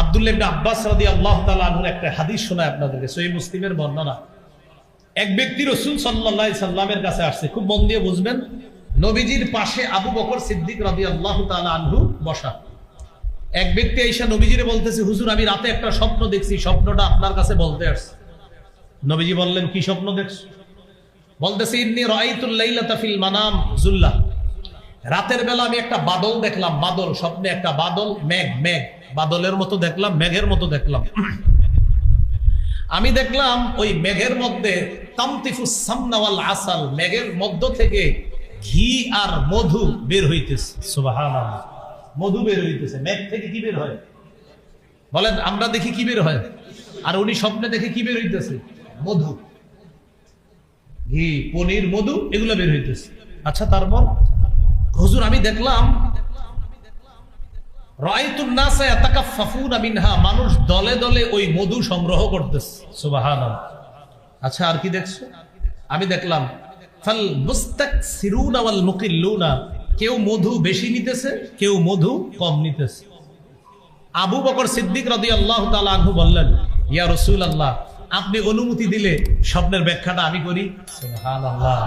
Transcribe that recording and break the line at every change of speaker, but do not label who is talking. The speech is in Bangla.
আব্দুল্লাহ ইবনে আব্বাস রাদিয়াল্লাহু তাআলা আনহুর একটা হাদিস শোনায় আপনাদেরকে, সহিহ মুসলিমের বর্ণনা। এক ব্যক্তি রাসূল সাল্লাল্লাহু আলাইহি সাল্লামের কাছে আসছে, খুব মন দিয়ে বুঝবেন। নবীজির পাশে আবু বকর সিদ্দিক রাদিয়াল্লাহু তাআলা আনহু বসা। এক ব্যক্তি আয়েশা নবীজিরে বলতেছে, হুজুর আমি রাতে একটা স্বপ্ন দেখছি, স্বপ্নটা আপনার কাছে বলতে আসছে। নবীজি বললেন, কি স্বপ্ন দেখছো? বলতেছে, ইন্নী রাআইতুল লাইলাতা ফিল মানাম যুল্লাহ, রাতের বেলা আমি একটা বাদল দেখলাম। বাদল, স্বপ্নে একটা বাদল, মেঘ, মেঘ বাদলের মতো দেখলাম, মেঘের মতো দেখলাম। আমি দেখলাম ওই মেঘের মধ্যে তামতিফুস সামনা ওয়াল আসাল, মেঘের মধ্য থেকে ঘি আর মধু বের হইতেছে। সুবহানাল্লাহ, মধু বের হইতেছে। মেঘ থেকে কি বের হয় বলেন? আমরা দেখি কি বের হয়, আর উনি স্বপ্নে দেখে কি বের হইতেছে? মধু, ঘি, পনির, মধু, এগুলো বের হইতেছে। আচ্ছা, তারপর হুজুর আমি দেখলাম রাআইতুন নাসা ইয়াতাকাফফুনা মিনহা, মানুষ দলে দলে ওই মধু সংগ্রহ করতেছে। সুবহানাল্লাহ। আচ্ছা, আর কি দেখছো? আমি দেখলাম ফাল মুস্তাকসিরুনা ওয়াল মুকিল্লুনা, কেউ মধু বেশি নিতেছে, কেউ মধু কম নিতেছে। আবু বকর সিদ্দিক রাদিয়াল্লাহু তাআলা আনহু বললেন, ইয়া রাসূলুল্লাহ, আপনি অনুমতি দিলে স্বপ্নের ব্যাখ্যাটা আমি করি। সুবহানাল্লাহ।